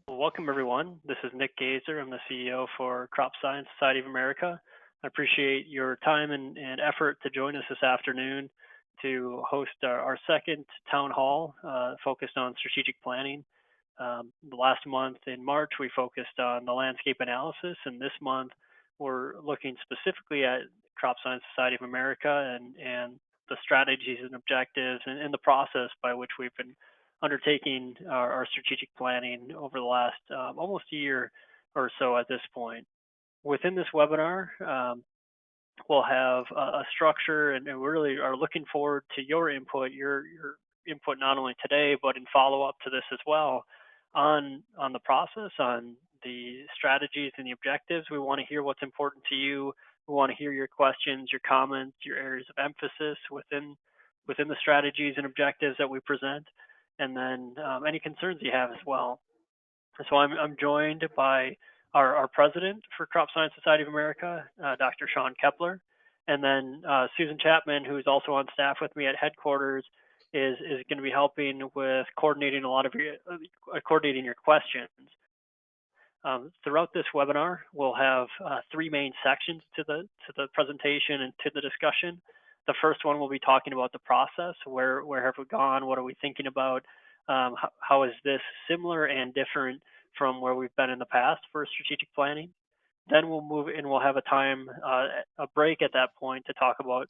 Well, welcome everyone. This is Nick Gazer. I'm the CEO for Crop Science Society of America. I appreciate your time and effort to join us this afternoon to host our second town hall focused on strategic planning. The last month in March, we focused on the landscape analysis, and this month we're looking specifically at Crop Science Society of America and the strategies and objectives and the process by which we've been undertaking our strategic planning over the last almost a year or so at this point. Within this webinar, we'll have a structure, and we really are looking forward to your input not only today but in follow up to this as well on the process, on the strategies and the objectives. We want to hear what's important to you. We want to hear your questions, your comments, your areas of emphasis within the strategies and objectives that we present, and then any concerns you have as well. So I'm joined by our president for Crop Science Society of America, Dr. Sean Kepler, and then Susan Chapman, who is also on staff with me at headquarters, is going to be helping with coordinating a lot of your coordinating your questions. Throughout this webinar, we'll have three main sections to the presentation and to the discussion. The first one will be talking about the process. Where have we gone? What are we thinking about? How is this similar and different from where we've been in the past for strategic planning? Then we'll move and we'll have a break at that point to talk about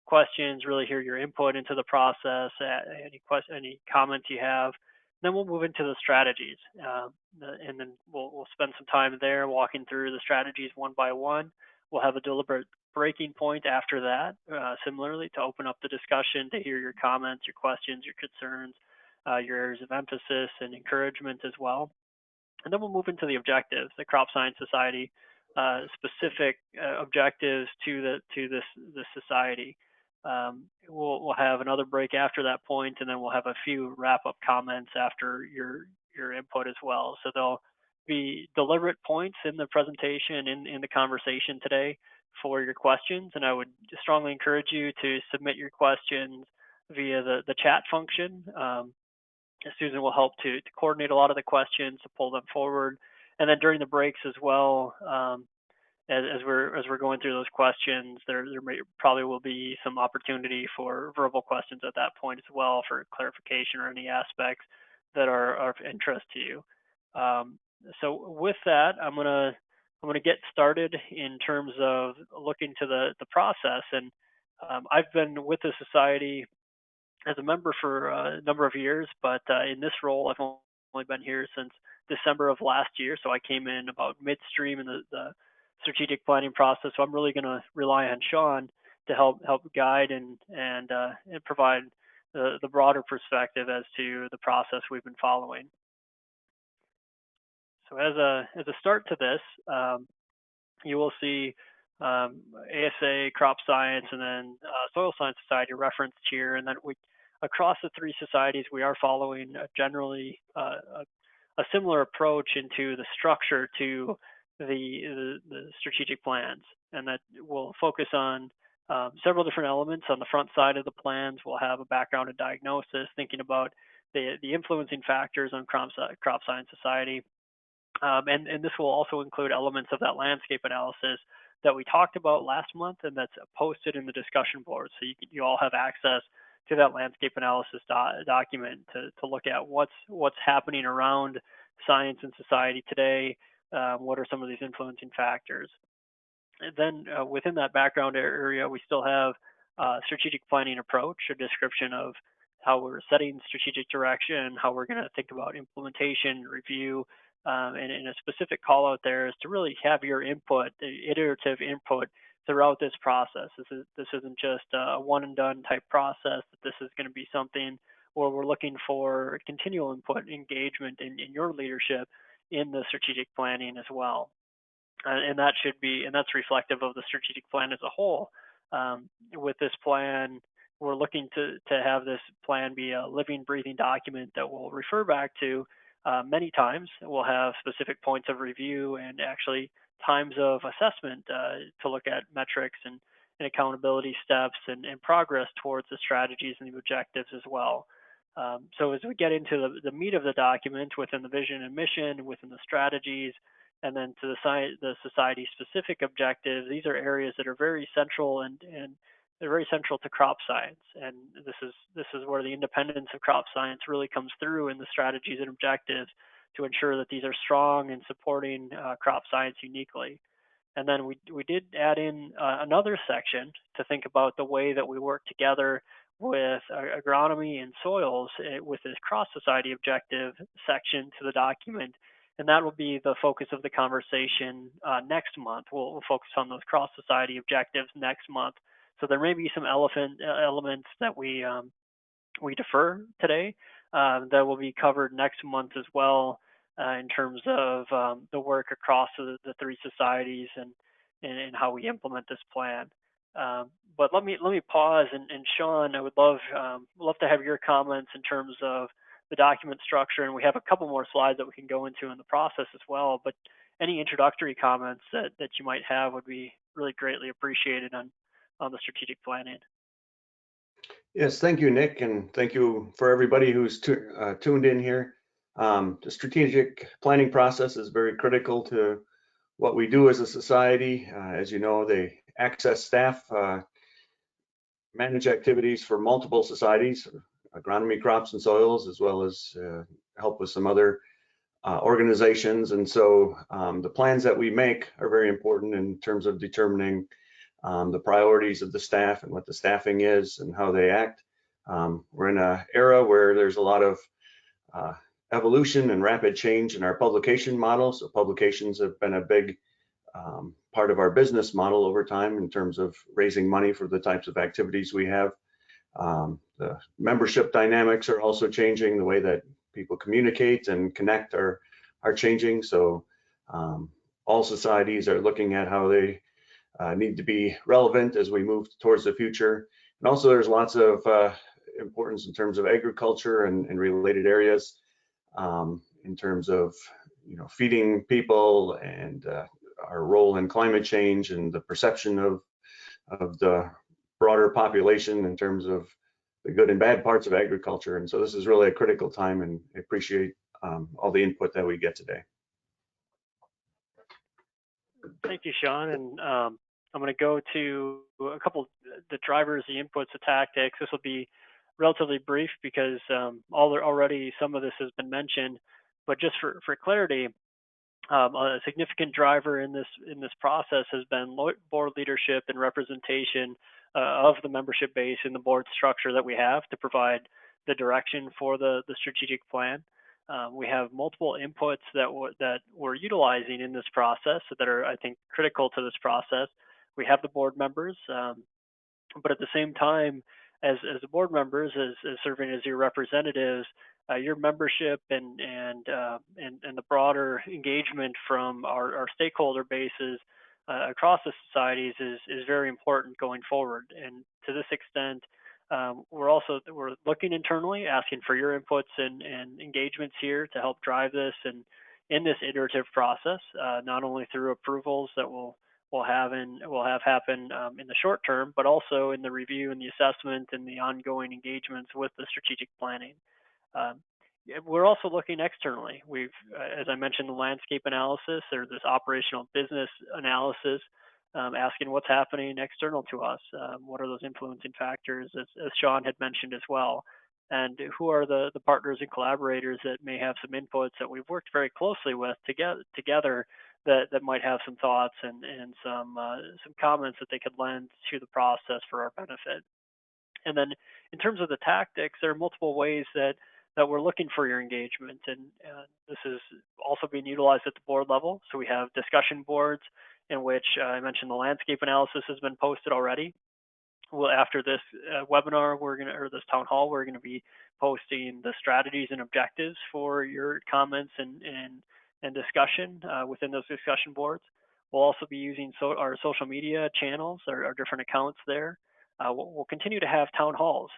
questions, really hear your input into the process, any comments you have. Then we'll move into the strategies, and then we'll spend some time there walking through the strategies one by one. We'll have a deliberate breaking point after that, similarly, to open up the discussion, to hear your comments, your questions, your concerns, your areas of emphasis and encouragement as well. And then we'll move into the objectives, the Crop Science Society specific objectives to this society. We'll have another break after that point, and then we'll have a few wrap-up comments after your input as well. So there'll be deliberate points in the presentation, in the conversation today for your questions, and I would strongly encourage you to submit your questions via the chat function. Susan will help to coordinate a lot of the questions, to pull them forward, and then during the breaks as well, as we're going through those questions, there probably will be some opportunity for verbal questions at that point as well for clarification or any aspects that are of interest to you. So with that, I'm gonna get started in terms of looking to the process. And I've been with the society as a member for a number of years, but in this role, I've only been here since December of last year. So I came in about midstream in the strategic planning process. So I'm really going to rely on Sean to help guide and provide the broader perspective as to the process we've been following. So as a start to this, you will see ASA, Crop Science, and then Soil Science Society referenced here. And then across the three societies, we are following generally a similar approach into the structure to the strategic plans, and that will focus on several different elements. On the front side of the plans, we'll have a background and diagnosis, thinking about the influencing factors on Crop Science Society. And this will also include elements of that landscape analysis that we talked about last month, and that's posted in the discussion board. So you all have access to that landscape analysis document to look at what's happening around science and society today. What are some of these influencing factors? And then within that background area, we still have strategic planning approach, a description of how we're setting strategic direction, how we're going to think about implementation, review, and a specific call out there is to really have your input, iterative input throughout this process. This isn't just a one and done type process. This is going to be something where we're looking for continual input, engagement in your leadership in the strategic planning as well. And that's reflective of the strategic plan as a whole. With this plan, we're looking to have this plan be a living, breathing document that we'll refer back to many times. We'll have specific points of review and actually times of assessment to look at metrics and accountability steps and progress towards the strategies and the objectives as well. So as we get into the meat of the document within the vision and mission, within the strategies, and then to the society specific objectives, these are areas that are very central and they're very central to crop science. And this is where the independence of crop science really comes through in the strategies and objectives to ensure that these are strong and supporting crop science uniquely. And then we did add in another section to think about the way that we work together with agronomy and soils with this cross society objective section to the document. And that will be the focus of the conversation next month. We'll focus on those cross society objectives next month. So there may be some elements that we defer today that will be covered next month as well in terms of the work across the three societies and how we implement this plan. But let me pause and Sean, I would love to have your comments in terms of the document structure, and we have a couple more slides that we can go into in the process as well. But any introductory comments that you might have would be really greatly appreciated on the strategic planning. Yes, thank you, Nick, and thank you for everybody who's tuned in here. The strategic planning process is very critical to what we do as a society. As you know, they access staff, manage activities for multiple societies, agronomy, crops, and soils, as well as help with some other organizations. And so the plans that we make are very important in terms of determining the priorities of the staff and what the staffing is and how they act. We're in an era where there's a lot of evolution and rapid change in our publication model. So publications have been a big part of our business model over time in terms of raising money for the types of activities we have. The membership dynamics are also changing. The way that people communicate and connect are changing. So all societies are looking at how they need to be relevant as we move towards the future. And also there's lots of importance in terms of agriculture and related areas in terms of feeding people and our role in climate change and the perception of the broader population in terms of the good and bad parts of agriculture. And so this is really a critical time, and I appreciate all the input that we get today. Thank you, Sean. And I'm going to go to a couple the drivers, the inputs, the tactics. This will be relatively brief because already some of this has been mentioned. But just for clarity, a significant driver in this process has been board leadership and representation of the membership base in the board structure that we have to provide the direction for the strategic plan. We have multiple inputs that we're utilizing in this process that are, I think, critical to this process. We have the board members, but at the same time, as the board members, as serving as your representatives, your membership and the broader engagement from our stakeholder bases across the societies is very important going forward. And to this extent, we're looking internally, asking for your inputs and engagements here to help drive this and in this iterative process, not only through approvals that we'll have happen in the short term, but also in the review and the assessment and the ongoing engagements with the strategic planning. We're also looking externally. As I mentioned, the landscape analysis or this operational business analysis, asking what's happening external to us. What are those influencing factors, as Sean had mentioned as well, and who are the partners and collaborators that may have some inputs that we've worked very closely with together that might have some thoughts and some comments that they could lend to the process for our benefit. And then in terms of the tactics, there are multiple ways that we're looking for your engagement, and this is also being utilized at the board level. So we have discussion boards in which I mentioned the landscape analysis has been posted already. Well, after this webinar, or this town hall, we're gonna be posting the strategies and objectives for your comments and discussion within those discussion boards. We'll also be using our social media channels, our different accounts there. We'll continue to have town halls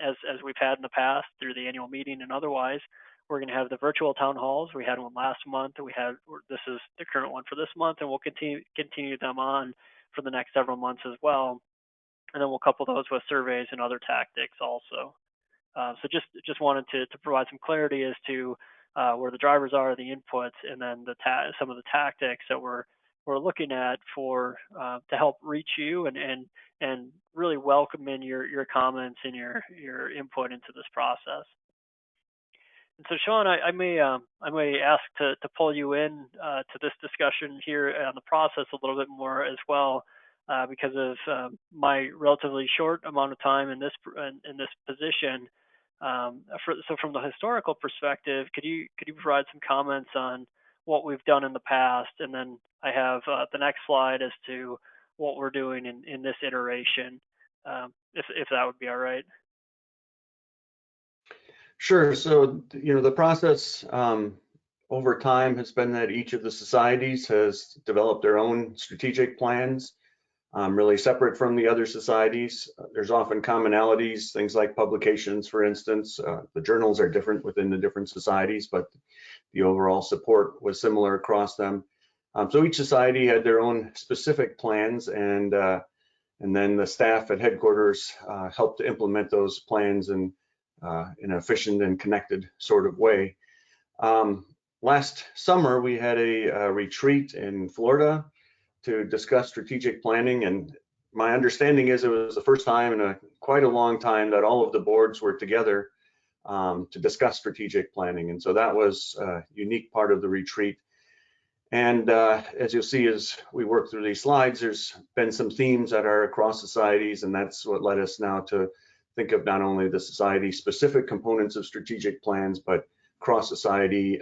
as we've had in the past through the annual meeting and otherwise. We're going to have the virtual town halls. We had one last month. This is the current one for this month, and we'll continue them on for the next several months as well. And then we'll couple those with surveys and other tactics also. So just wanted to provide some clarity as to where the drivers are, the inputs, and then some of the tactics that we're looking at for to help reach you and really welcome in your comments and your input into this process. And so, Sean, I may ask to pull you in to this discussion here on the process a little bit more as well, because of my relatively short amount of time in this position. So, from the historical perspective, could you provide some comments on what we've done in the past, and then I have the next slide as to what we're doing in this iteration, if that would be all right. Sure. So, the process over time has been that each of the societies has developed their own strategic plans, really separate from the other societies. There's often commonalities, things like publications, for instance. The journals are different within the different societies, but the overall support was similar across them. So each society had their own specific plans, and then the staff at headquarters helped to implement those plans in an efficient and connected sort of way. Last summer, we had a retreat in Florida to discuss strategic planning, and my understanding is it was the first time in quite a long time that all of the boards were together to discuss strategic planning, and so that was a unique part of the retreat. And as you'll see as we work through these slides, there's been some themes that are across societies, and that's what led us now to think of not only the society-specific components of strategic plans, but cross-society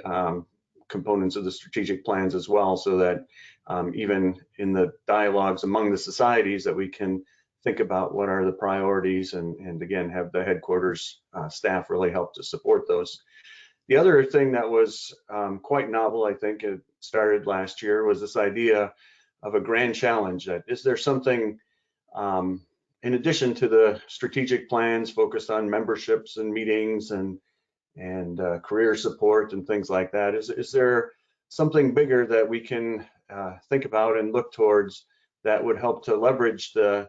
components of the strategic plans as well, so that even in the dialogues among the societies that we can think about what are the priorities, and again, have the headquarters staff really help to support those. The other thing that was quite novel, I think it started last year, was this idea of a grand challenge. That is there something in addition to the strategic plans focused on memberships and meetings and career support and things like that, is there something bigger that we can think about and look towards that would help to leverage the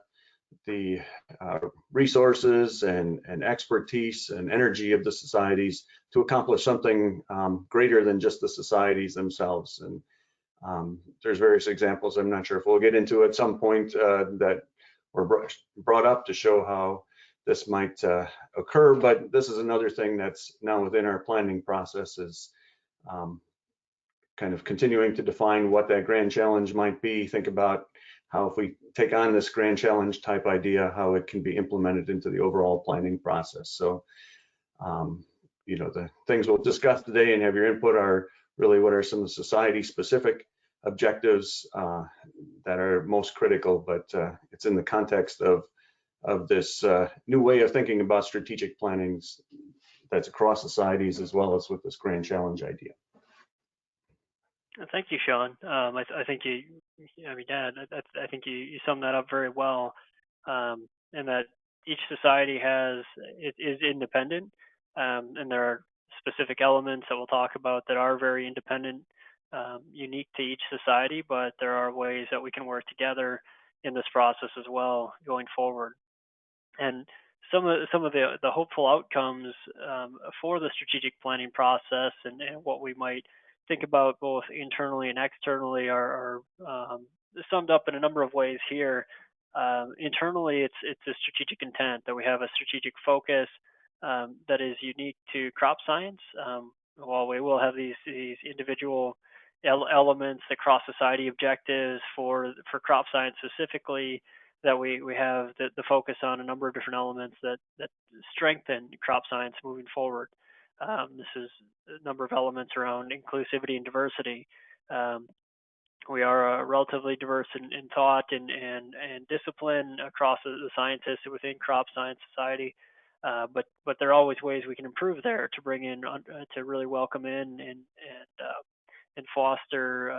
resources and expertise and energy of the societies to accomplish something greater than just the societies themselves? And there's various examples, I'm not sure if we'll get into at some point, that were brought up to show how this might occur, but this is another thing that's now within our planning process, is kind of continuing to define what that grand challenge might be. Think about how, if we take on this grand challenge type idea, how it can be implemented into the overall planning process. So, the things we'll discuss today and have your input are really what are some of the society specific objectives that are most critical, but it's in the context of this new way of thinking about strategic planning that's across societies, as well as with this grand challenge idea. Thank you, Sean. I think I think you summed that up very well, and that each society is independent, and there are specific elements that we'll talk about that are very independent, unique to each society, but there are ways that we can work together in this process as well going forward. And some of the hopeful outcomes for the strategic planning process and what we might think about both internally and externally are summed up in a number of ways here. Internally, it's a strategic intent that we have a strategic focus that is unique to crop science. While we will have these individual elements, the cross society objectives for crop science specifically, that we have the focus on a number of different elements that strengthen crop science moving forward. This is a number of elements around inclusivity and diversity. We are relatively diverse in thought and discipline across the scientists within crop science society, but there are always ways we can improve there to bring in to really welcome in and foster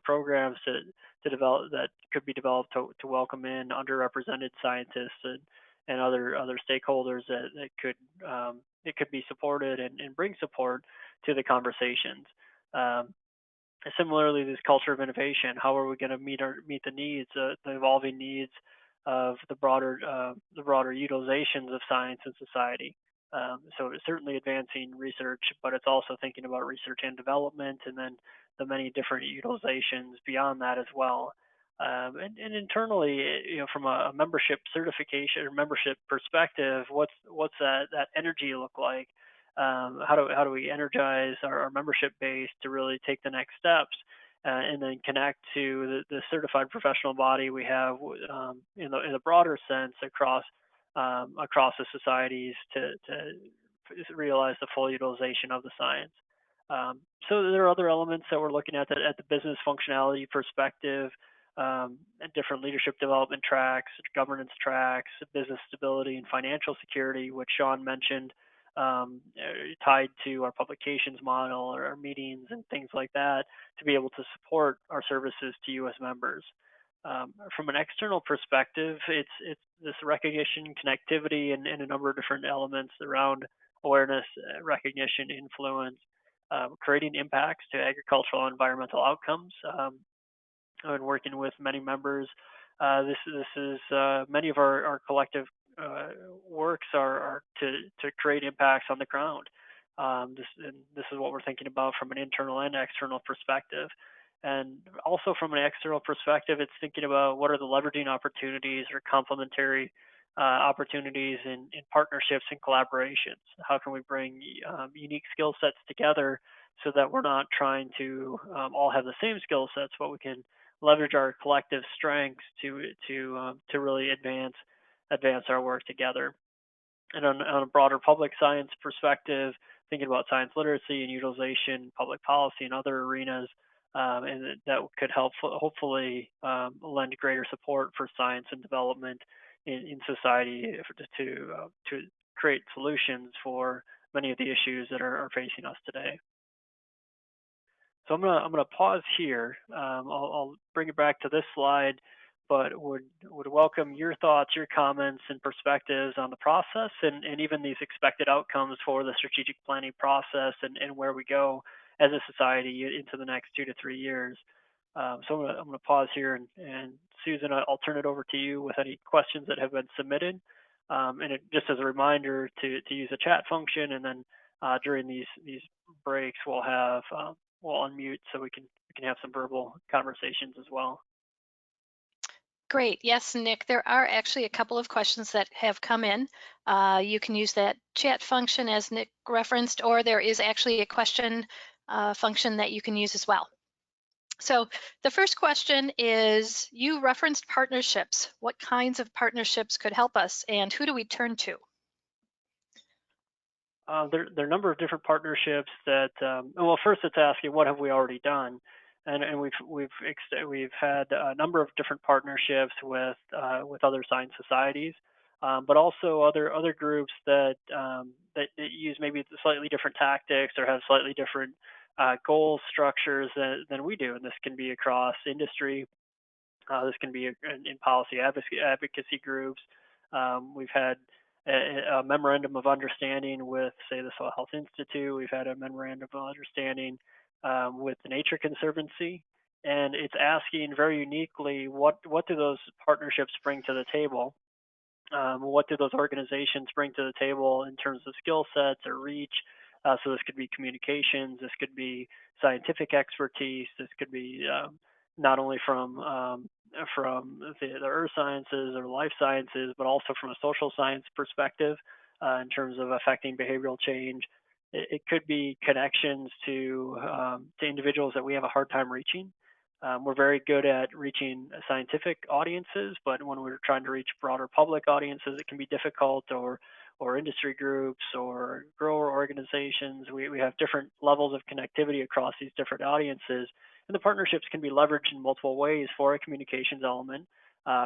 programs to develop that could be developed to welcome in underrepresented scientists and other stakeholders that could it could be supported and bring support to the conversations. Similarly, this culture of innovation. How are we going to meet the needs, the evolving needs of the broader utilizations of science in society? So it's certainly advancing research, but it's also thinking about research and development, and then the many different utilizations beyond that as well. And internally, from a membership certification or membership perspective, what's that energy look like? How do we energize our membership base to really take the next steps, and then connect to the certified professional body we have in the broader sense across the societies to realize the full utilization of the science. So there are other elements that we're looking at the business functionality perspective, and different leadership development tracks, governance tracks, business stability and financial security, which Sean mentioned, tied to our publications model or our meetings and things like that, to be able to support our services to U.S. members. From an external perspective, it's this recognition, connectivity, and a number of different elements around awareness, recognition, influence, creating impacts to agricultural and environmental outcomes. And working with many members, this is many of our collective works are to create impacts on the ground. This is what we're thinking about from an internal and external perspective. And also from an external perspective, it's thinking about what are the leveraging opportunities or complementary opportunities in partnerships and collaborations. How can we bring unique skill sets together so that we're not trying to all have the same skill sets, but we can leverage our collective strengths to really advance our work together. And on a broader public science perspective, thinking about science literacy and utilization, public policy, and other arenas, and that could help hopefully lend greater support for science and development in society to create solutions for many of the issues that are facing us today. So I'm gonna pause here. I'll bring it back to this slide, but would welcome your thoughts, your comments, and perspectives on the process, and even these expected outcomes for the strategic planning process and where we go as a society into the next 2 to 3 years. So I'm gonna pause here, and Susan, I'll turn it over to you with any questions that have been submitted. And just as a reminder to use the chat function, and then during these breaks we'll unmute so we can have some verbal conversations as well. Great. Yes, Nick, there are actually a couple of questions that have come in. You can use that chat function as Nick referenced, or there is actually a question function that you can use as well. So the first question is, you referenced partnerships. What kinds of partnerships could help us, and who do we turn to? There are a number of different partnerships that. Well, first it's asking what have we already done, and we've had a number of different partnerships with other science societies, but also other groups that use maybe slightly different tactics or have slightly different goal structures than we do, and this can be across industry. This can be in policy advocacy groups. We've had a memorandum of understanding with, say, the Soil Health Institute. We've had a memorandum of understanding with the Nature Conservancy, and it's asking very uniquely what do those partnerships bring to the table? What do those organizations bring to the table in terms of skill sets or reach? So this could be communications, this could be scientific expertise, this could be not only from the earth sciences or life sciences, but also from a social science perspective in terms of affecting behavioral change. It could be connections to individuals that we have a hard time reaching. We're very good at reaching scientific audiences, but when we're trying to reach broader public audiences, it can be difficult, or industry groups or grower organizations. We have different levels of connectivity across these different audiences, and the partnerships can be leveraged in multiple ways for a communications element,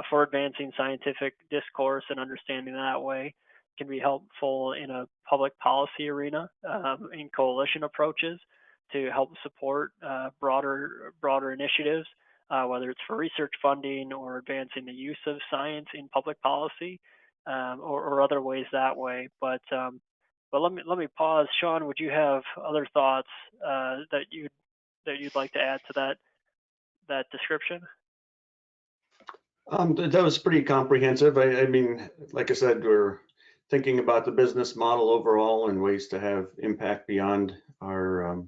for advancing scientific discourse and understanding that way. It can be helpful in a public policy arena, in coalition approaches to help support broader initiatives, whether it's for research funding or advancing the use of science in public policy, or other ways that way. But let me pause. Sean, would you have other thoughts that you'd like to add to that description? That was pretty comprehensive. I mean, like I said, thinking about the business model overall and ways to have impact beyond our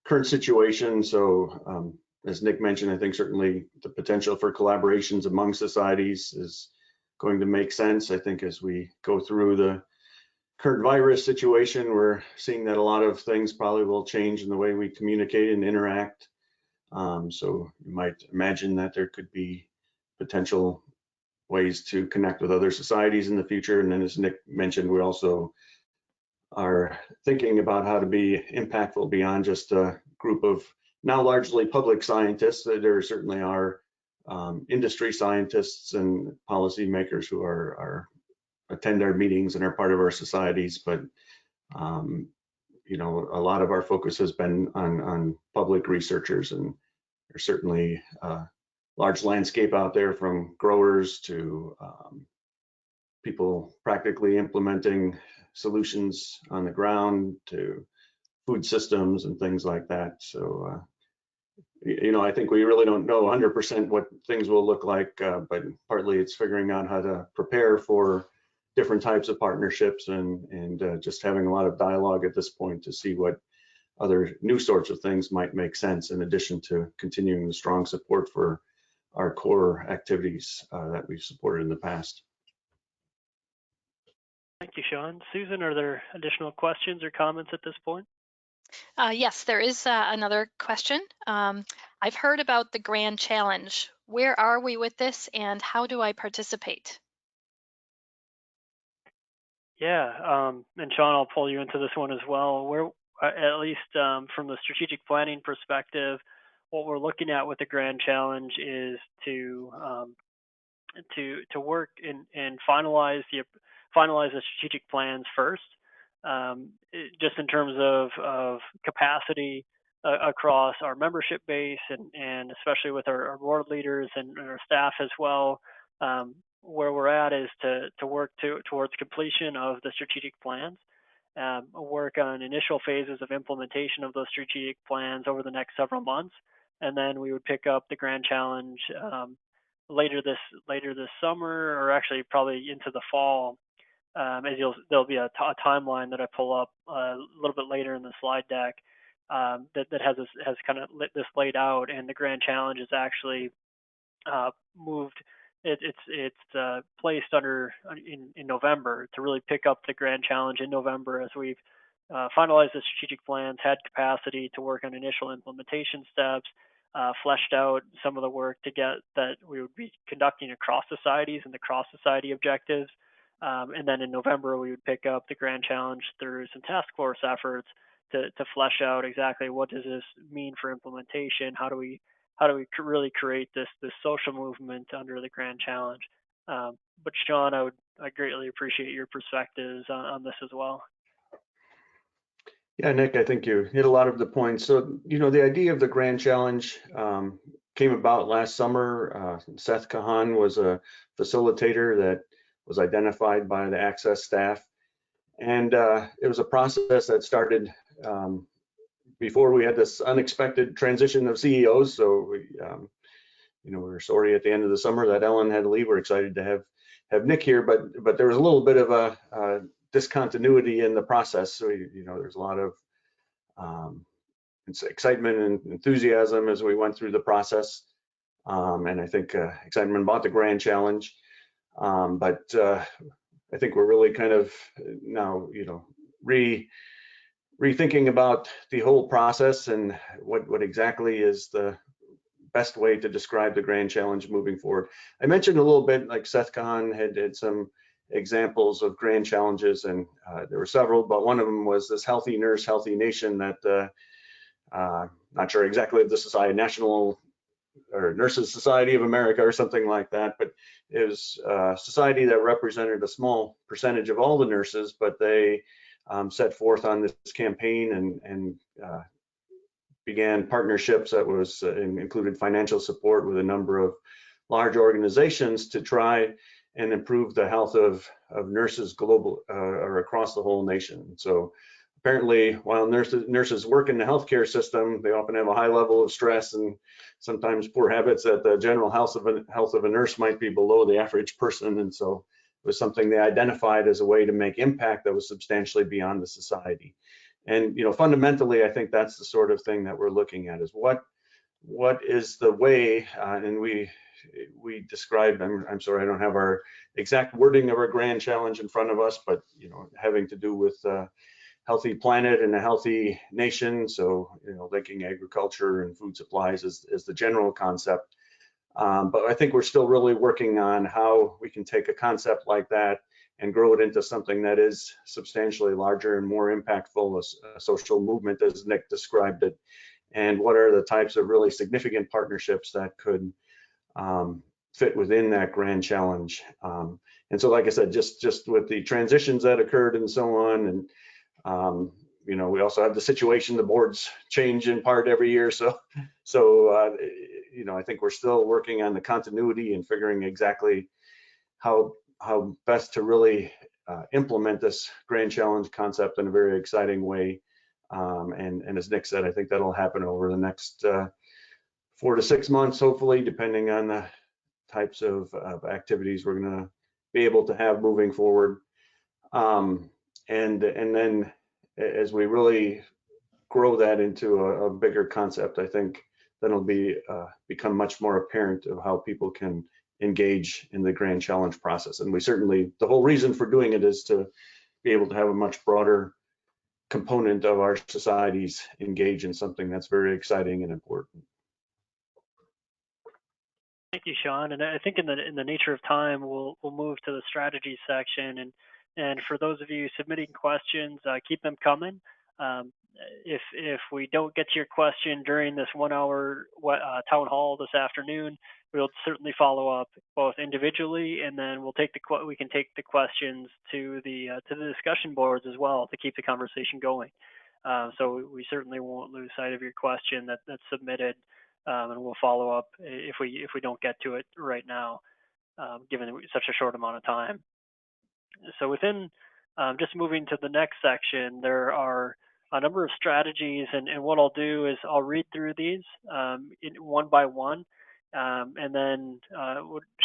current situation. So as Nick mentioned, I think certainly the potential for collaborations among societies is going to make sense. I think as we go through the current virus situation, we're seeing that a lot of things probably will change in the way we communicate and interact. So you might imagine that there could be potential ways to connect with other societies in the future. And then as Nick mentioned, we also are thinking about how to be impactful beyond just a group of now largely public scientists. There certainly are industry scientists and policymakers who attend our meetings and are part of our societies, but you know, a lot of our focus has been on public researchers, and there's certainly a large landscape out there, from growers to people practically implementing solutions on the ground to food systems and things like that. So you know, I think we really don't know 100% what things will look like, but partly it's figuring out how to prepare for different types of partnerships and just having a lot of dialogue at this point to see what other new sorts of things might make sense, in addition to continuing the strong support for our core activities that we've supported in the past. Thank you, Sean. Susan, are there additional questions or comments at this point? Yes, there is another question. I've heard about the Grand Challenge. Where are we with this, and how do I participate? Yeah, and Sean, I'll pull you into this one as well. We're at least from the strategic planning perspective, what we're looking at with the Grand Challenge is to work and finalize the strategic plans first, just in terms of capacity across our membership base and especially with our board leaders and our staff as well. Where we're at is to work towards completion of the strategic plans, work on initial phases of implementation of those strategic plans over the next several months, and then we would pick up the Grand Challenge later this summer, or actually probably into the fall. There'll be a timeline that I pull up a little bit later in the slide deck that has kind of this laid out, and the Grand Challenge is actually moved. It's placed under in November to really pick up the Grand Challenge in November, as we've finalized the strategic plans, had capacity to work on initial implementation steps, fleshed out some of the work to get that we would be conducting across societies and the cross-society objectives. And then in November, we would pick up the Grand Challenge through some task force efforts to flesh out exactly what does this mean for implementation. How do we really create this social movement under the Grand Challenge? But Sean, I greatly appreciate your perspectives on this as well. Yeah, Nick, I think you hit a lot of the points. So, you know, the idea of the Grand Challenge came about last summer. Seth Kahan was a facilitator that was identified by the Access staff. And it was a process that started before we had this unexpected transition of CEOs. So we, you know, we were sorry at the end of the summer that Ellen had to leave. We're excited to have Nick here, but there was a little bit of a discontinuity in the process. So, you know, there's a lot of excitement and enthusiasm as we went through the process. And I think excitement about the Grand Challenge. But I think we're really kind of now, you know, rethinking about the whole process and what exactly is the best way to describe the Grand Challenge moving forward. I mentioned a little bit, like Seth Kahan had some examples of Grand Challenges, and there were several, but one of them was this Healthy Nurse, Healthy Nation that not sure exactly if this is a national or Nurses Society of America or something like that, but it was a society that represented a small percentage of all the nurses, but they set forth on this campaign and began partnerships that was included financial support with a number of large organizations to try and improve the health of nurses global or across the whole nation. So apparently, while nurses work in the healthcare system, they often have a high level of stress and sometimes poor habits that the general health of a nurse might be below the average person. And so was something they identified as a way to make impact that was substantially beyond the society. And fundamentally, I think that's the sort of thing that we're looking at, is what is the way, and we described, I'm sorry, I don't have our exact wording of our grand challenge in front of us, but having to do with healthy planet and a healthy nation. So linking agriculture and food supplies is the general concept. But I think we're still really working on how we can take a concept like that and grow it into something that is substantially larger and more impactful, a social movement, as Nick described it. And what are the types of really significant partnerships that could fit within that grand challenge? And so, like I said, just with the transitions that occurred and so on, and we also have the situation, the boards change in part every year. So I think we're still working on the continuity and figuring exactly how best to really implement this grand challenge concept in a very exciting way. And as Nick said, I think that'll happen over the next 4 to 6 months, hopefully, depending on the types of activities we're going to be able to have moving forward. And then as we really grow that into a bigger concept, I think then it'll become much more apparent of how people can engage in the grand challenge process. And the whole reason for doing it is to be able to have a much broader component of our societies engage in something that's very exciting and important. Thank you, Sean. And I think in the nature of time, we'll move to the strategy section. And for those of you submitting questions, keep them coming. If we don't get to your question during this 1 hour town hall this afternoon, we'll certainly follow up both individually, and then we can take the questions to the discussion boards as well to keep the conversation going. So we certainly won't lose sight of your question that's submitted, and we'll follow up if we don't get to it right now, given such a short amount of time. So within just moving to the next section, there are a number of strategies, and what I'll do is I'll read through these one by one, and then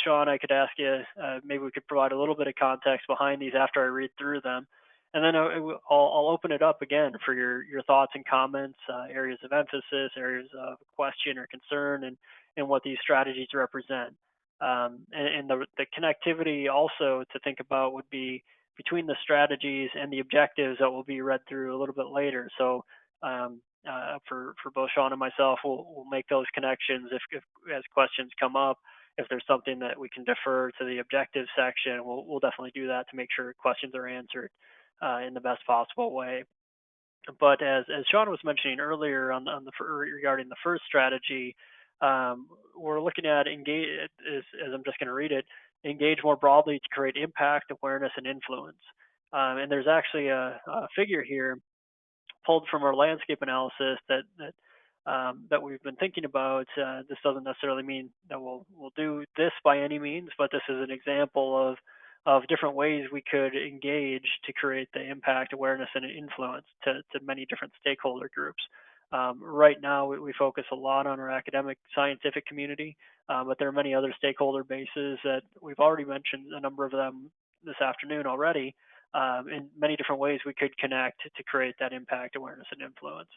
Sean, I could ask you, maybe we could provide a little bit of context behind these after I read through them, and then I'll open it up again for your thoughts and comments, areas of emphasis, areas of question or concern, and what these strategies represent. And the connectivity also to think about would be between the strategies and the objectives that will be read through a little bit later. So for both Sean and myself, we'll make those connections if as questions come up. If there's something that we can defer to the objective section, we'll definitely do that to make sure questions are answered in the best possible way. But as Sean was mentioning earlier regarding the first strategy, we're looking at engage, as I'm just going to read it, engage more broadly to create impact, awareness, and influence. And there's actually a figure here pulled from our landscape analysis that we've been thinking about. This doesn't necessarily mean that we'll do this by any means, but this is an example of different ways we could engage to create the impact, awareness, and influence to many different stakeholder groups. Right now, we focus a lot on our academic scientific community, but there are many other stakeholder bases that we've already mentioned, a number of them this afternoon already, in many different ways we could connect to create that impact, awareness, and influence.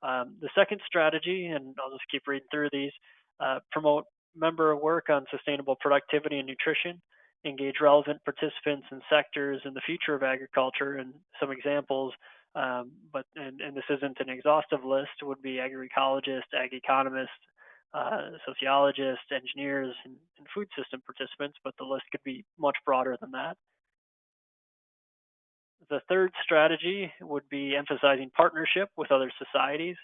The second strategy, and I'll just keep reading through these, promote member work on sustainable productivity and nutrition, engage relevant participants and sectors in the future of agriculture, and some examples, but this isn't an exhaustive list, would be agroecologists, ag economists, sociologists, engineers, and food system participants, but the list could be much broader than that. The third strategy would be emphasizing partnership with other societies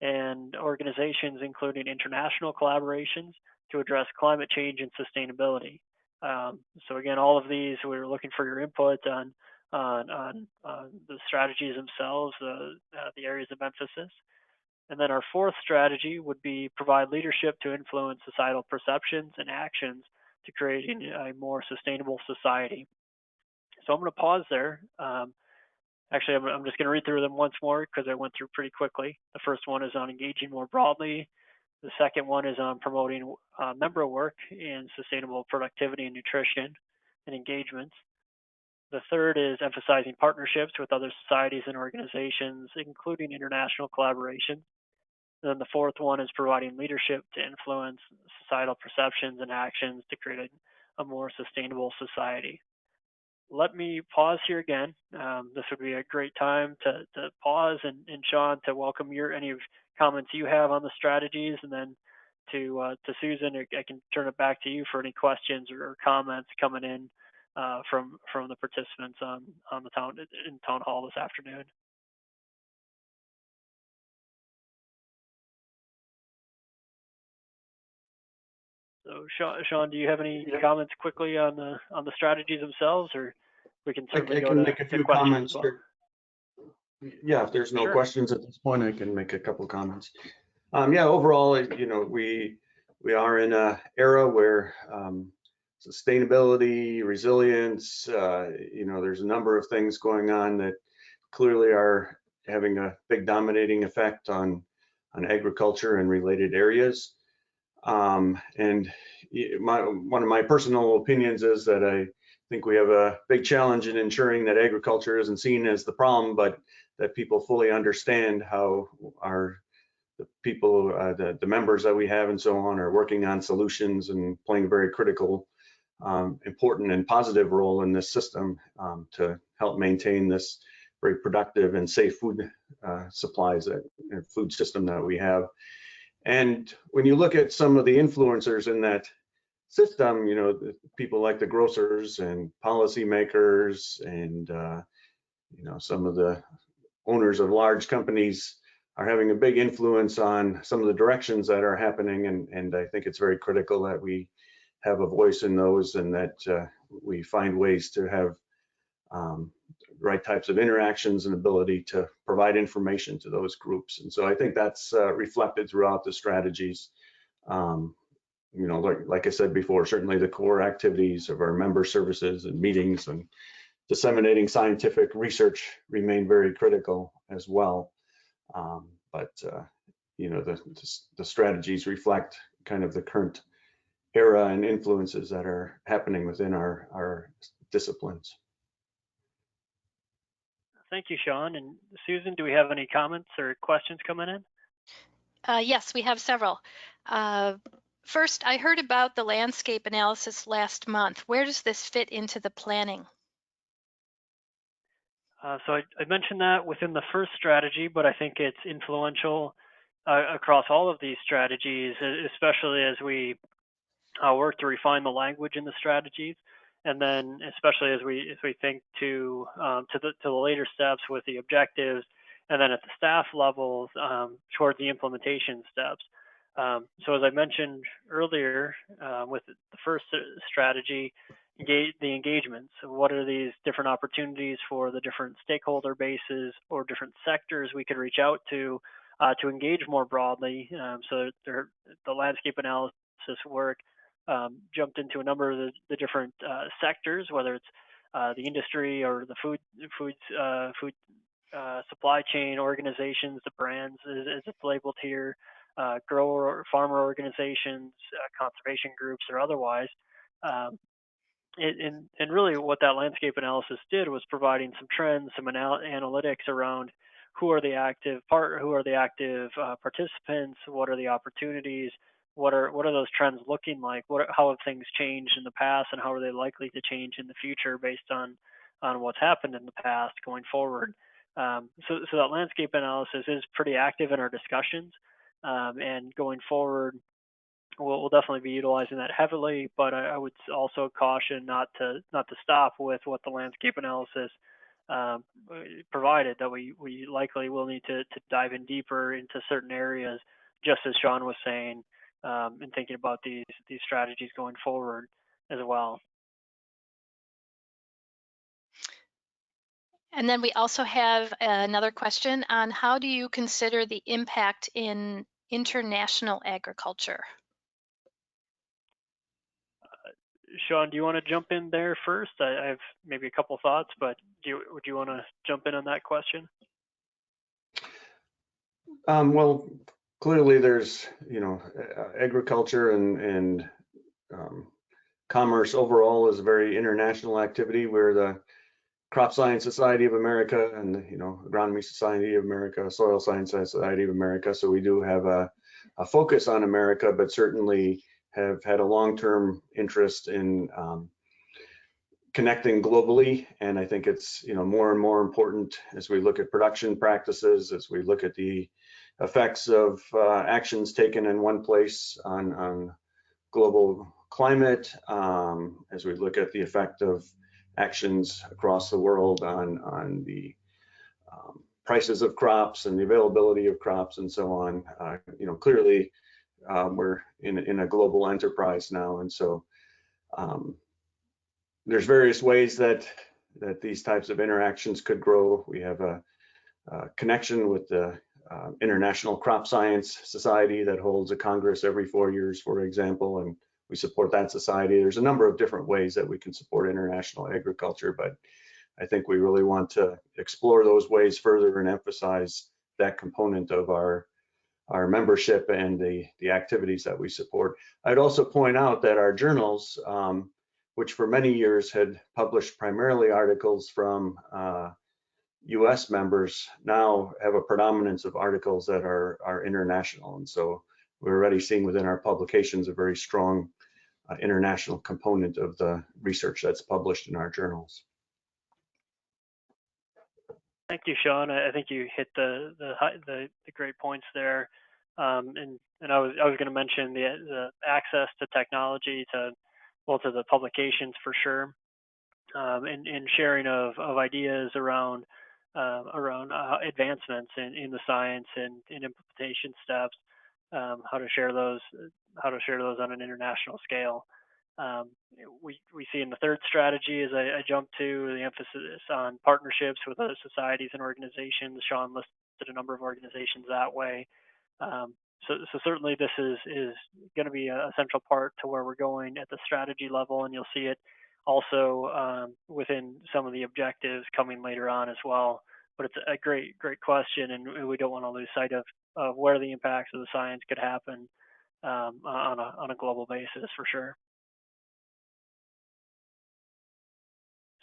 and organizations, including international collaborations to address climate change and sustainability. So again, all of these, we're looking for your input on the strategies themselves, the areas of emphasis. And then our fourth strategy would be provide leadership to influence societal perceptions and actions to creating a more sustainable society. So I'm going to pause there. Actually, I'm just going to read through them once more because I went through pretty quickly. The first one is on engaging more broadly. The second one is on promoting member work in sustainable productivity and nutrition. and engagements. The third is emphasizing partnerships with other societies and organizations, including international collaboration. And then the fourth one is providing leadership to influence societal perceptions and actions to create a more sustainable society. Let me pause here again. This would be a great time to pause and Sean, to welcome any comments you have on the strategies, and then to Susan, I can turn it back to you for any questions or comments coming in from the participants on the town hall this afternoon. So Sean, do you have any comments quickly on the strategies themselves, or we can certainly I go can to make a few questions comments. as well. Yeah, if there's no Sure. questions at this point, I can make a couple comments. Yeah, overall, we are in an era where sustainability, resilience, there's a number of things going on that clearly are having a big dominating effect on agriculture and related areas. And one of my personal opinions is that I think we have a big challenge in ensuring that agriculture isn't seen as the problem, but that people fully understand how the people, the members that we have and so on are working on solutions and playing a very critical, important and positive role in this system to help maintain this very productive and safe food supplies, food system that we have. And when you look at some of the influencers in that system, people like the grocers and policymakers and some of the owners of large companies are having a big influence on some of the directions that are happening, and I think it's very critical that we have a voice in those, and that we find ways to have right types of interactions and ability to provide information to those groups. And so I think that's reflected throughout the strategies. Like I said before, certainly the core activities of our member services and meetings and disseminating scientific research remain very critical as well. But the strategies reflect kind of the current era and influences that are happening within our disciplines. Thank you, Sean. And Susan, do we have any comments or questions coming in? Yes, we have several. First, I heard about the landscape analysis last month. Where does this fit into the planning? So I mentioned that within the first strategy, but I think it's influential across all of these strategies, especially as we work to refine the language in the strategies, and then especially as we think to the later steps with the objectives, and then at the staff levels towards the implementation steps. So as I mentioned earlier, with the first strategy, the engagements. So what are these different opportunities for the different stakeholder bases or different sectors we could reach out to engage more broadly? So the landscape analysis work jumped into a number of the different sectors, whether it's the industry or the food supply chain organizations, the brands as it's labeled here, grower or farmer organizations, conservation groups, or otherwise. And really what that landscape analysis did was providing some trends, some analytics around who are the active participants, what are the opportunities, what are those trends looking like, how have things changed in the past, and how are they likely to change in the future based on what's happened in the past going forward. So that landscape analysis is pretty active in our discussions, and going forward, we'll definitely be utilizing that heavily, but I would also caution not to stop with what the landscape analysis provided, that we likely will need to dive in deeper into certain areas, just as Sean was saying, and thinking about these strategies going forward as well. And then we also have another question on how do you consider the impact in international agriculture? Sean, do you want to jump in there first? I have maybe a couple thoughts, but would you want to jump in on that question? Well, clearly there's, agriculture and commerce overall is a very international activity. We're the Crop Science Society of America and the, Agronomy Society of America, Soil Science Society of America. So we do have a focus on America, but certainly have had a long-term interest in connecting globally. And I think it's more and more important as we look at production practices, as we look at the effects of actions taken in one place on global climate, as we look at the effect of actions across the world on the prices of crops and the availability of crops and so on. Clearly we're in a global enterprise now, and so there's various ways that these types of interactions could grow. We have a connection with the International Crop Science Society that holds a Congress every 4 years, for example, and we support that society. There's a number of different ways that we can support international agriculture, but I think we really want to explore those ways further and emphasize that component of our membership and the activities that we support. I'd also point out that our journals, which for many years had published primarily articles from US members, now have a predominance of articles that are international. And so we're already seeing within our publications a very strong international component of the research that's published in our journals. Thank you, Sean. I think you hit the great points there, and I was going to mention the access to technology to the publications for sure, and sharing of ideas around advancements in the science and in implementation steps, how to share those on an international scale. We see in the third strategy, as I jump to, the emphasis on partnerships with other societies and organizations. Sean listed a number of organizations that way. So certainly this is going to be a central part to where we're going at the strategy level, and you'll see it also within some of the objectives coming later on as well. But it's a great question, and we don't want to lose sight of where the impacts of the science could happen on a global basis for sure.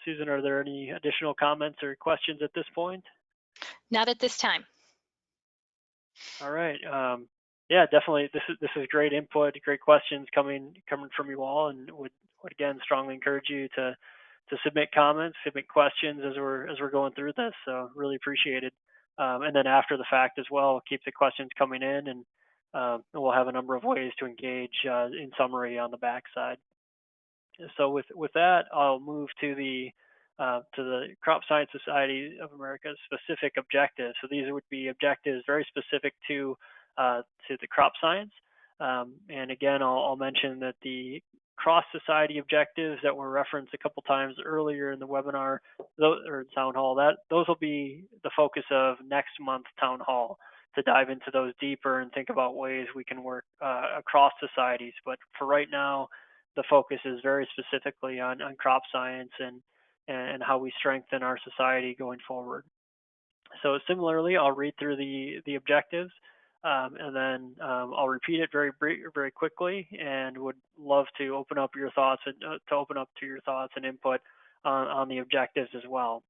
Susan, are there any additional comments or questions at this point? Not at this time. All right. Yeah, definitely. This is great input, great questions coming from you all, and would again strongly encourage you to submit comments, submit questions as we're going through this. So really appreciate it. And then after the fact as well, keep the questions coming in, and we'll have a number of ways to engage in summary on the backside. So with that, I'll move to the Crop Science Society of America's specific objectives. So these would be objectives very specific to the crop science. And again, I'll mention that the cross-society objectives that were referenced a couple times earlier in the webinar or town hall, those will be the focus of next month's town hall, to dive into those deeper and think about ways we can work across societies. But for right now, the focus is very specifically on crop science and how we strengthen our society going forward. So similarly, I'll read through the objectives, and then I'll repeat it very quickly, and would love to open up your thoughts and to your thoughts and input on the objectives as well.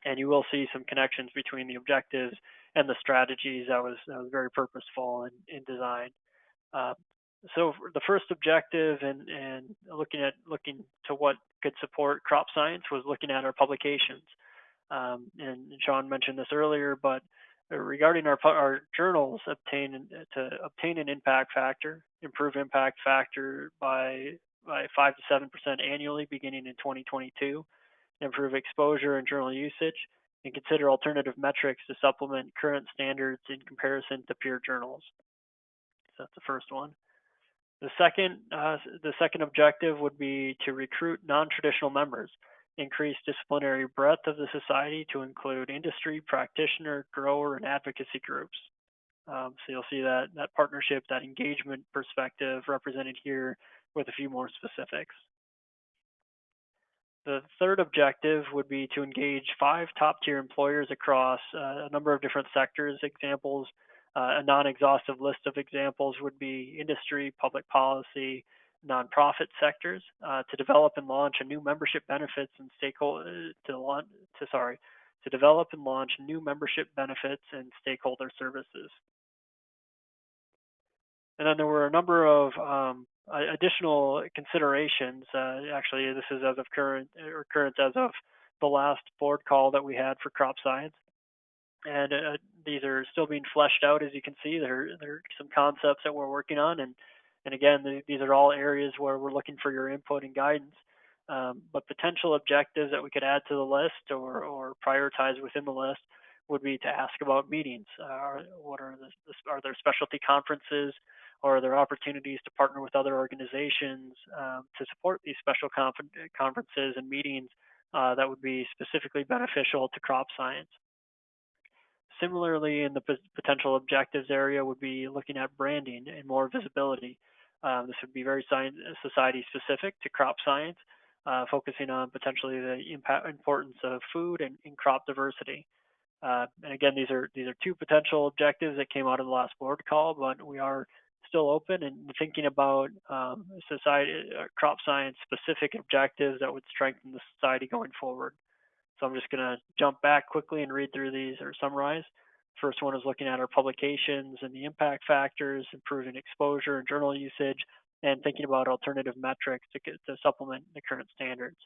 And you will see some connections between the objectives and the strategies. That was very purposeful in design. So the first objective and looking to what could support crop science was looking at our publications. And Sean mentioned this earlier, but regarding our journals, obtain an impact factor, improve impact factor by 5 to 7% annually beginning in 2022, improve exposure and journal usage, and consider alternative metrics to supplement current standards in comparison to peer journals. So that's the first one. The second objective would be to recruit non-traditional members, increase disciplinary breadth of the society to include industry, practitioner, grower, and advocacy groups. So you'll see that partnership, that engagement perspective represented here with a few more specifics. The third objective would be to engage 5 top-tier employers across a number of different sectors. Examples, a non-exhaustive list of examples would be industry, public policy, nonprofit sectors to develop and launch a new membership benefits and stakeholder to develop and launch new membership benefits and stakeholder services. And then there were a number of additional considerations. Actually, this is as of current as of the last board call that we had for crop science. And these are still being fleshed out, as you can see. There are some concepts that we're working on, and again, these are all areas where we're looking for your input and guidance. But potential objectives that we could add to the list or prioritize within the list would be to ask about meetings. Are there specialty conferences, or are there opportunities to partner with other organizations to support these special conferences and meetings that would be specifically beneficial to crop science? Similarly, in the potential objectives area would be looking at branding and more visibility. This would be very society specific to crop science, focusing on potentially the importance of food and crop diversity. And again, these are two potential objectives that came out of the last board call, but we are still open and thinking about crop science specific objectives that would strengthen the society going forward. So I'm just going to jump back quickly and read through these or summarize. First one is looking at our publications and the impact factors, improving exposure and journal usage, and thinking about alternative metrics to supplement the current standards.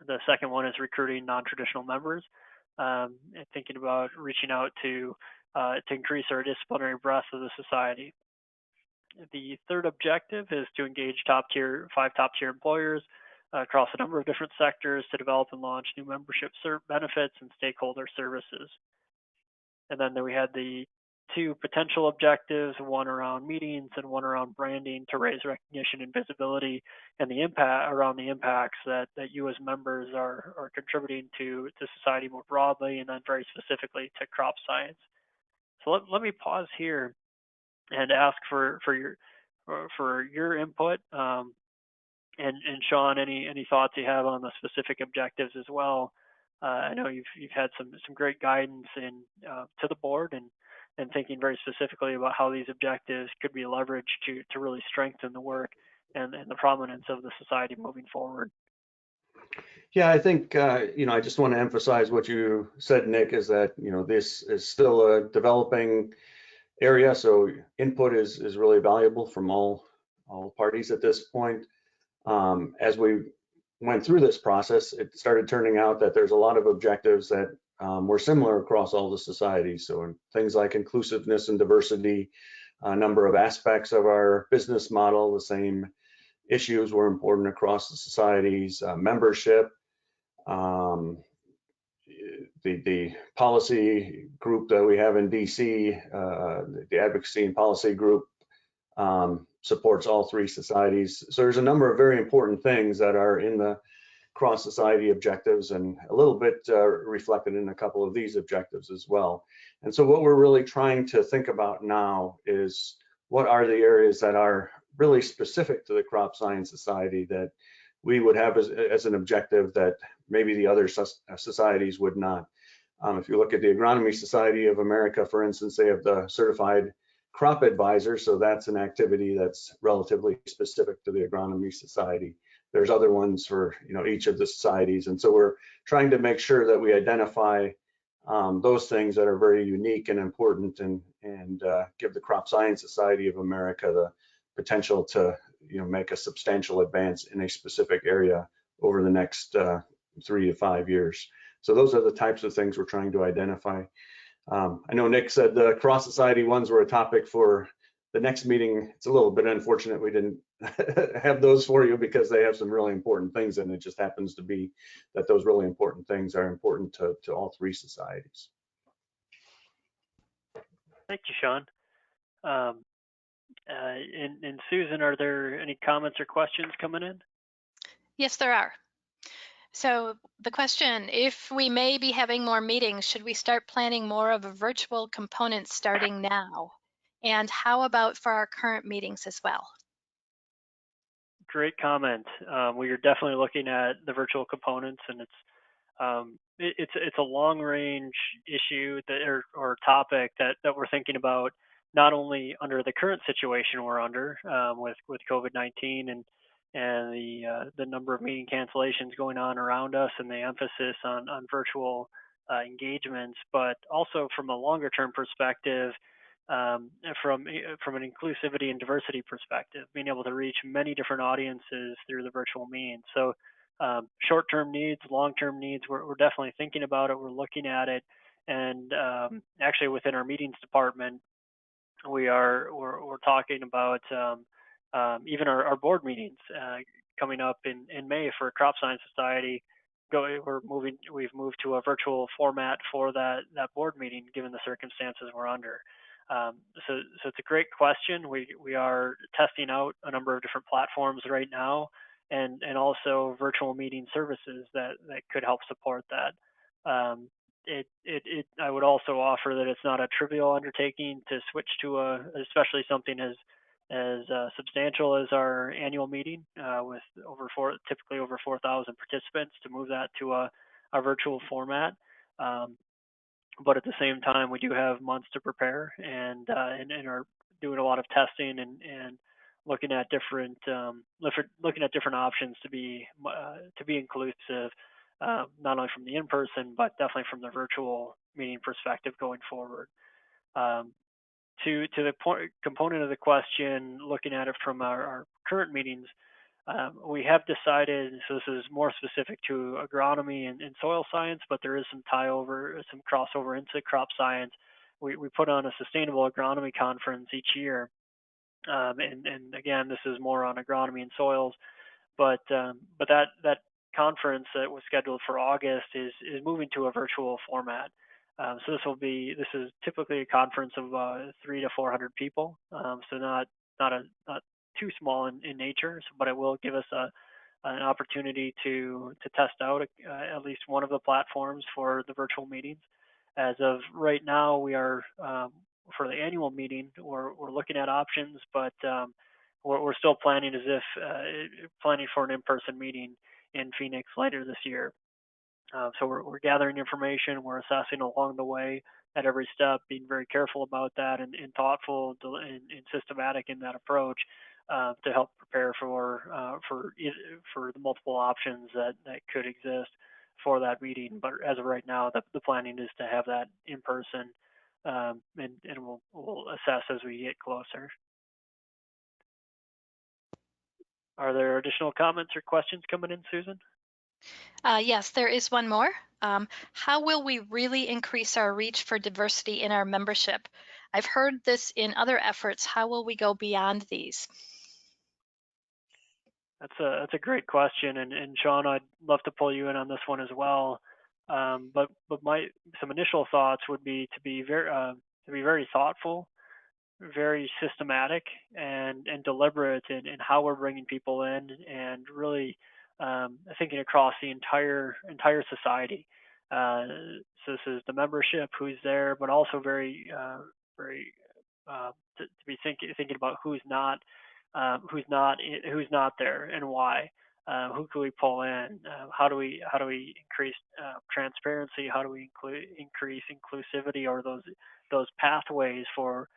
The second one is recruiting non-traditional members, and thinking about reaching out to increase our disciplinary breadth of the society. The third objective is to engage five top-tier employers across a number of different sectors to develop and launch new membership benefits and stakeholder services. And then we had the two potential objectives, one around meetings and one around branding to raise recognition and visibility and the impacts that you as members are contributing to society more broadly, and then very specifically to crop science. So let me pause here and ask for your input. And Sean, any thoughts you have on the specific objectives as well? I know you've had some great guidance to the board and thinking very specifically about how these objectives could be leveraged to really strengthen the work and the prominence of the society moving forward. Yeah, I think I just want to emphasize what you said, Nick, is that this is still a developing area, so input is really valuable from all parties at this point. As we went through this process, it started turning out that there's a lot of objectives that were similar across all the societies. So things like inclusiveness and diversity, a number of aspects of our business model, the same issues were important across the societies, membership, the policy group that we have in DC, the advocacy and policy group, supports all three societies. So there's a number of very important things that are in the cross society objectives and a little bit reflected in a couple of these objectives as well. And so what we're really trying to think about now is what are the areas that are really specific to the Crop Science Society that we would have as an objective that maybe the other societies would not. If you look at the Agronomy Society of America, for instance, they have the certified crop advisor, so that's an activity that's relatively specific to the Agronomy Society. There's other ones for each of the societies, and so we're trying to make sure that we identify those things that are very unique and important, and give the Crop Science Society of America the potential to make a substantial advance in a specific area over the next 3 to 5 years. So those are the types of things we're trying to identify. I know Nick said the cross society ones were a topic for the next meeting. It's a little bit unfortunate we didn't have those for you because they have some really important things, and it just happens to be that those really important things are important to all three societies. Thank you, Sean. And Susan, are there any comments or questions coming in? Yes, there are. So the question, if we may be having more meetings, should we start planning more of a virtual component starting now? And how about for our current meetings as well? Great comment. We are definitely looking at the virtual components, and it's a long range issue or topic that we're thinking about not only under the current situation we're under with COVID-19 and the number of meeting cancellations going on around us and the emphasis on virtual engagements, but also from a longer term perspective, from an inclusivity and diversity perspective, being able to reach many different audiences through the virtual means. So short-term needs, long-term needs, we're definitely thinking about it. We're looking at it, and actually within our meetings department, we're talking about even our board meetings coming up in May for Crop Science Society. We've moved to a virtual format for that board meeting, given the circumstances we're under. So it's a great question. We are testing out a number of different platforms right now, and also virtual meeting services that could help support that. I would also offer that it's not a trivial undertaking to switch to especially something as substantial as our annual meeting with typically over 4,000 participants, to move that to a virtual format. But at the same time, we do have months to prepare, and are doing a lot of testing and looking at different options to be inclusive, not only from the in-person but definitely from the virtual meeting perspective going forward. To the component of the question, looking at it from our current meetings, we have decided, so this is more specific to agronomy and soil science, but there is some crossover into crop science. We put on a sustainable agronomy conference each year, and again, this is more on agronomy and soils, but that conference that was scheduled for August is moving to a virtual format. So this is typically a conference of 300 to 400 people, so not too small in nature, but it will give us an opportunity to test out at least one of the platforms for the virtual meetings. As of right now, we are for the annual meeting, we're looking at options, but we're still planning planning for an in-person meeting in Phoenix later this year. So we're gathering information, we're assessing along the way at every step, being very careful about that and thoughtful and systematic in that approach to help prepare for the multiple options that could exist for that meeting. But as of right now, the planning is to have that in person, and we'll assess as we get closer. Are there additional comments or questions coming in, Susan? Yes, there is one more. How will we really increase our reach for diversity in our membership? I've heard this in other efforts. How will we go beyond these? That's a great question, and Sean, I'd love to pull you in on this one as well. But some initial thoughts would be to be very thoughtful, very systematic, and deliberate in how we're bringing people in, and really thinking across the entire society. So this is the membership, who's there, but also very to be thinking about who's not there and why. Who can we pull in? How do we increase transparency? How do we increase inclusivity, or those pathways for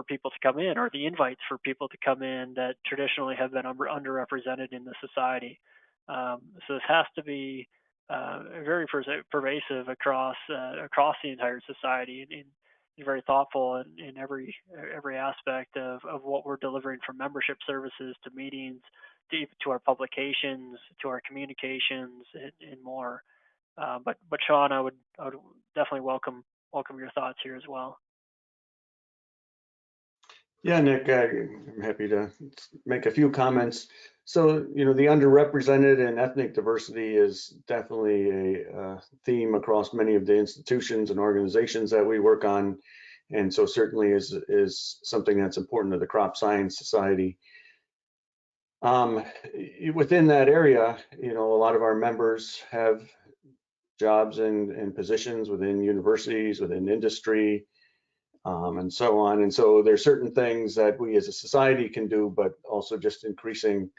people to come in, or the invites for people to come in that traditionally have been underrepresented in the society? So this has to be very pervasive across the entire society, and very thoughtful in every aspect of what we're delivering, from membership services to meetings to our publications to our communications and more. But Sean, I would definitely welcome your thoughts here as well. Yeah, Nick, I'm happy to make a few comments. So, the underrepresented and ethnic diversity is definitely a theme across many of the institutions and organizations that we work on. And so certainly is something that's important to the Crop Science Society. Within that area, a lot of our members have jobs and positions within universities, within industry, and so on. And so there's certain things that we as a society can do, but also just increasing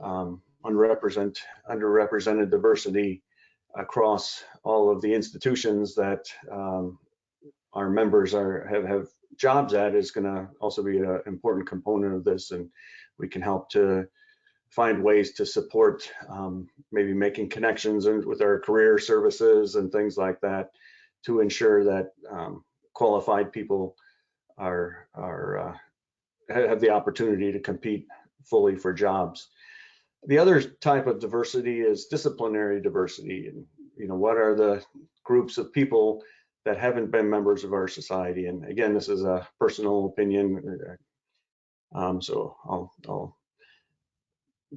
underrepresented diversity across all of the institutions that our members have Jobs Act is going to also be an important component of this, and we can help to find ways to support maybe making connections with our career services and things like that to ensure that qualified people have the opportunity to compete fully for jobs. The other type of diversity is disciplinary diversity, and what are the groups of people that haven't been members of our society? And again, this is a personal opinion, so I'll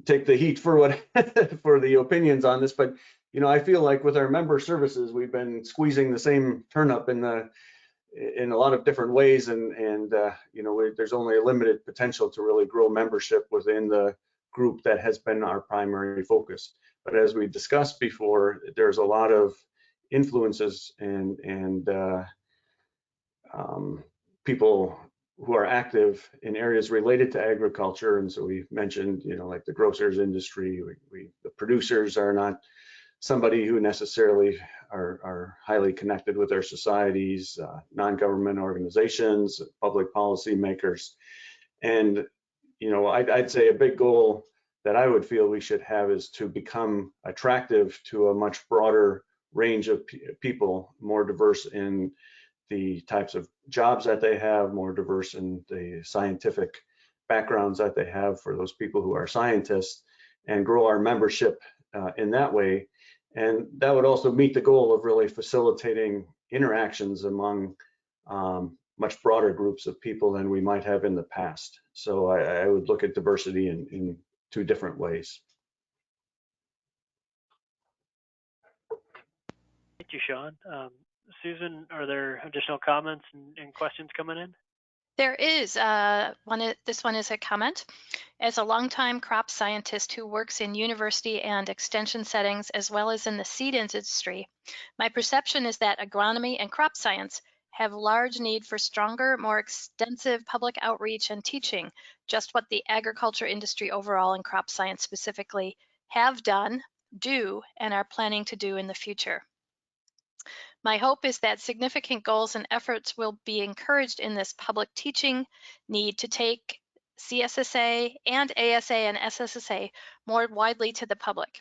take the heat for what for the opinions on this, but I feel like with our member services, we've been squeezing the same turnip in a lot of different ways, and there's only a limited potential to really grow membership within the group that has been our primary focus. But as we discussed before, there's a lot of influences and people who are active in areas related to agriculture. And so we mentioned, like the grocers industry, the producers are not somebody who necessarily are highly connected with their societies, non-government organizations, public policy makers. And, I'd say a big goal that I would feel we should have is to become attractive to a much broader range of people, more diverse in the types of jobs that they have, more diverse in the scientific backgrounds that they have for those people who are scientists, and grow our membership in that way. And that would also meet the goal of really facilitating interactions among much broader groups of people than we might have in the past. So I would look at diversity in two different ways. Thank you, Sean. Susan, are there additional comments and questions coming in? There is this one is a comment. As a longtime crop scientist who works in university and extension settings as well as in the seed industry, my perception is that agronomy and crop science have large need for stronger, more extensive public outreach and teaching, just what the agriculture industry overall and crop science specifically have done, do, and are planning to do in the future. My hope is that significant goals and efforts will be encouraged in this public teaching need to take CSSA and ASA and SSSA more widely to the public.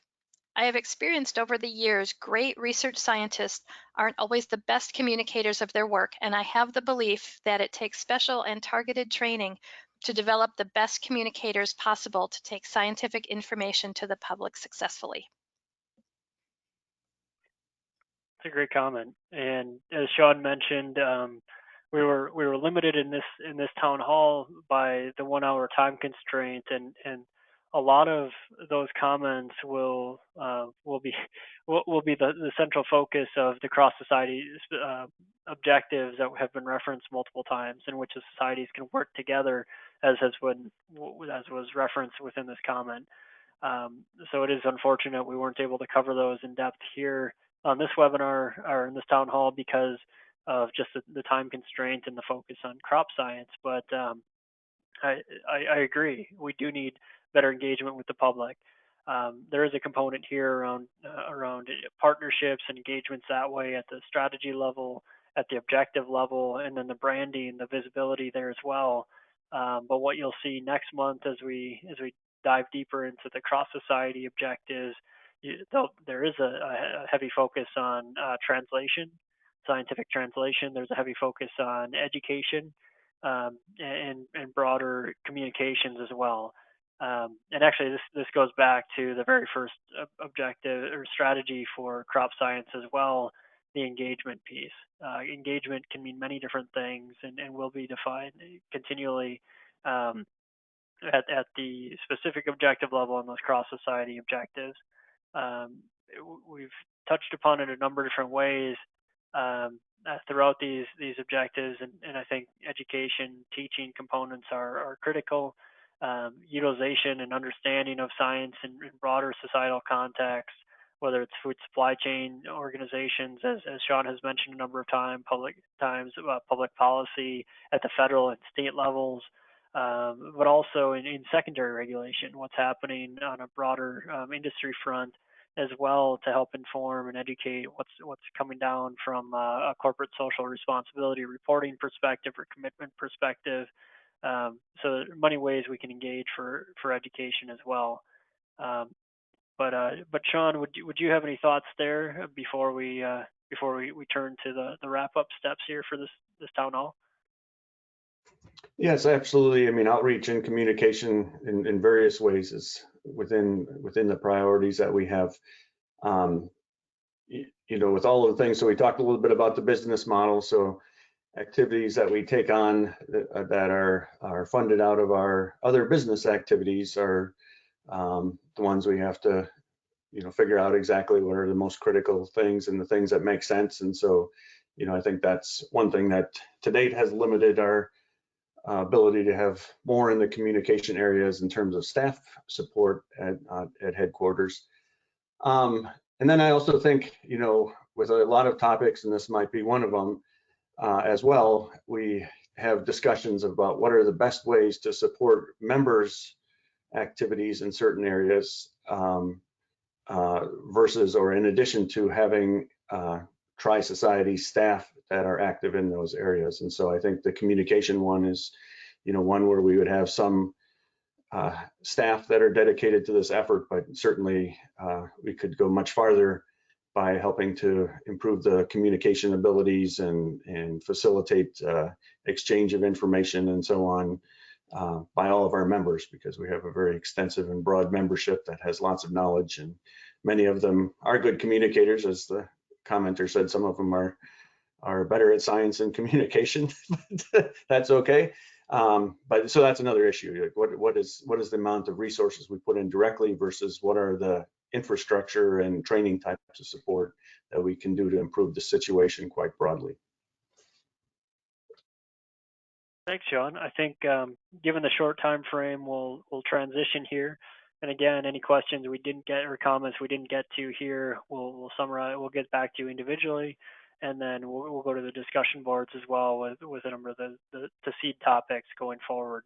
I have experienced over the years great research scientists aren't always the best communicators of their work, and I have the belief that it takes special and targeted training to develop the best communicators possible to take scientific information to the public successfully. That's a great comment. And as Sean mentioned, we were limited in this town hall by the 1 hour time constraint, and a lot of those comments will be the central focus of the cross society objectives that have been referenced multiple times, in which the societies can work together, as was referenced within this comment. So it is unfortunate we weren't able to cover those in depth here on this webinar or in this town hall because of just the time constraint and the focus on crop science. But I agree. We do need better engagement with the public. There is a component here around partnerships and engagements that way at the strategy level, at the objective level, and then the branding, the visibility there as well. But what you'll see next month as we dive deeper into the cross society objectives, there is a heavy focus on translation, scientific translation. There's a heavy focus on education and broader communications as well. And actually, this goes back to the very first objective or strategy for crop science as well, the engagement piece. Engagement can mean many different things and will be defined continually at the specific objective level and those cross society objectives. We've touched upon it a number of different ways throughout these objectives, and I think education, teaching components are critical. Utilization and understanding of science in broader societal context, whether it's food supply chain organizations, as Sean has mentioned a number of times, public policy at the federal and state levels, but also in secondary regulation, what's happening on a broader industry front as well to help inform and educate what's coming down from a corporate social responsibility reporting perspective or commitment perspective. So there are many ways we can engage for education as well. But Sean, would you have any thoughts there before we turn to the wrap up steps here for this town hall? Yes, absolutely. I mean, outreach and communication in various ways is within the priorities that we have. You know, with all of the things, so we talked a little bit about the business model. So activities that we take on that are funded out of our other business activities are the ones we have to, you know, figure out exactly what are the most critical things and the things that make sense. And so, you know, I think that's one thing that to date has limited our ability to have more in the communication areas in terms of staff support at headquarters. And then I also think, you know, with a lot of topics, and this might be one of them as well, we have discussions about what are the best ways to support members' activities in certain areas versus or in addition to having Tri-Society staff that are active in those areas. And so I think the communication one is, you know, one where we would have some staff that are dedicated to this effort, but certainly we could go much farther by helping to improve the communication abilities and facilitate exchange of information and so on by all of our members, because we have a very extensive and broad membership that has lots of knowledge, and many of them are good communicators. As the commenter said, some of them are better at science and communication. That's okay. But so that's another issue. What is the amount of resources we put in directly versus what are the infrastructure and training types of support that we can do to improve the situation quite broadly. Thanks, Sean. I think given the short time frame, we'll transition here. And again, any questions we didn't get or comments we didn't get to here, we'll summarize. We'll get back to you individually, and then we'll go to the discussion boards as well with a number of the seed topics going forward.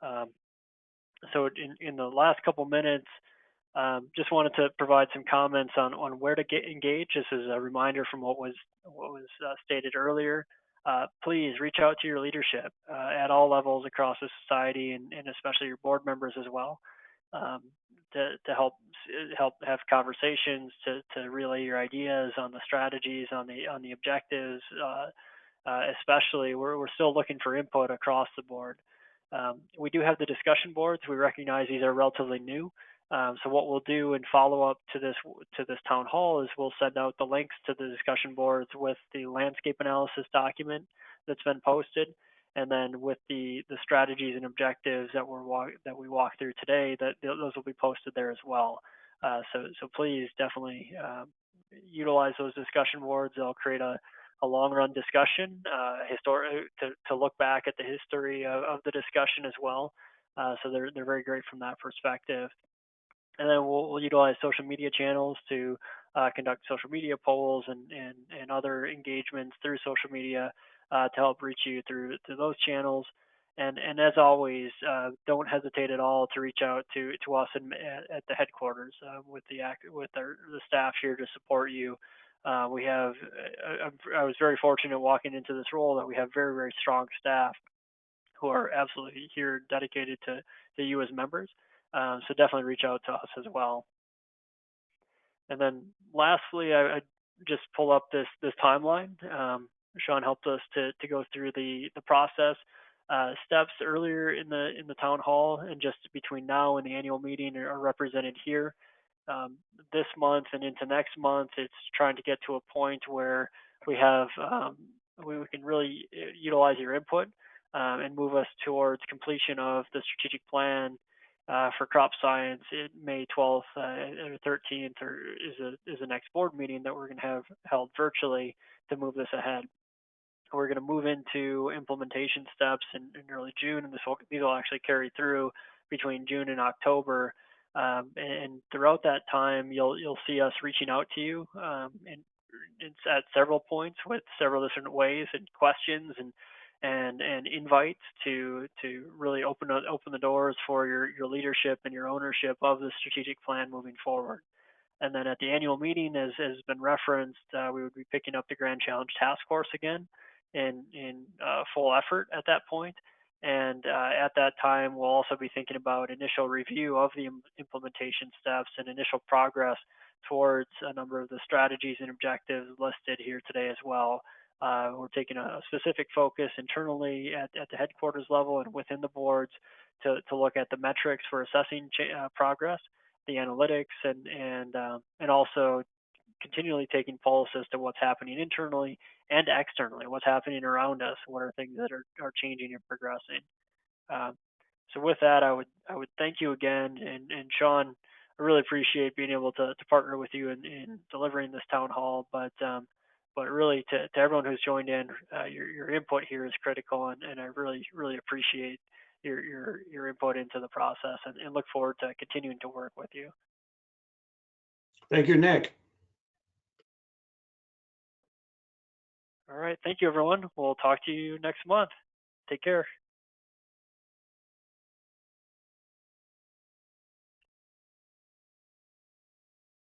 So in the last couple minutes, just wanted to provide some comments on where to get engaged. This is a reminder from what was stated earlier. Please reach out to your leadership at all levels across the society, and especially your board members as well, to help have conversations, to relay your ideas on the strategies, on the objectives. Especially, we're still looking for input across the board. We do have the discussion boards. We recognize these are relatively new. So what we'll do in follow up to this town hall is we'll send out the links to the discussion boards with the landscape analysis document that's been posted, and then with the strategies and objectives that we walk through today, that those will be posted there as well. So please definitely utilize those discussion boards. They'll create a long run discussion, to look back at the history of the discussion as well. So they're very great from that perspective. And then we'll utilize social media channels to conduct social media polls and other engagements through social media to help reach you through those channels. And as always, don't hesitate at all to reach out to us at the headquarters with the staff here to support you. I was very fortunate walking into this role that we have very, very strong staff who are absolutely here dedicated to you as members. So definitely reach out to us as well. And then lastly, I just pull up this timeline. Sean helped us to go through the process steps earlier in the town hall, and just between now and the annual meeting are represented here. This month and into next month, it's trying to get to a point where we have we can really utilize your input and move us towards completion of the strategic plan for crop science. May 12th or 13th is the next board meeting that we're going to have held virtually to move this ahead. We're going to move into implementation steps in early June, and these will actually carry through between June and October. And throughout that time, you'll see us reaching out to you, and it's at several points with several different ways and questions and invites to really open the doors for your leadership and your ownership of the strategic plan moving forward. And then at the annual meeting, as has been referenced, we would be picking up the Grand Challenge Task Force again in full effort at that point. And at that time, we'll also be thinking about initial review of the implementation steps and initial progress towards a number of the strategies and objectives listed here today as well. We're taking a specific focus internally at the headquarters level and within the boards to look at the metrics for assessing progress, the analytics, and also continually taking pulse as to what's happening internally and externally, what's happening around us, what are things that are changing and progressing. So with that, I would thank you again, and Sean, I really appreciate being able to partner with you in delivering this town hall. But really to everyone who's joined in, your input here is critical, and I really appreciate your input into the process, and look forward to continuing to work with you. Thank you, Nick. All right, thank you, everyone. We'll talk to you next month. Take care.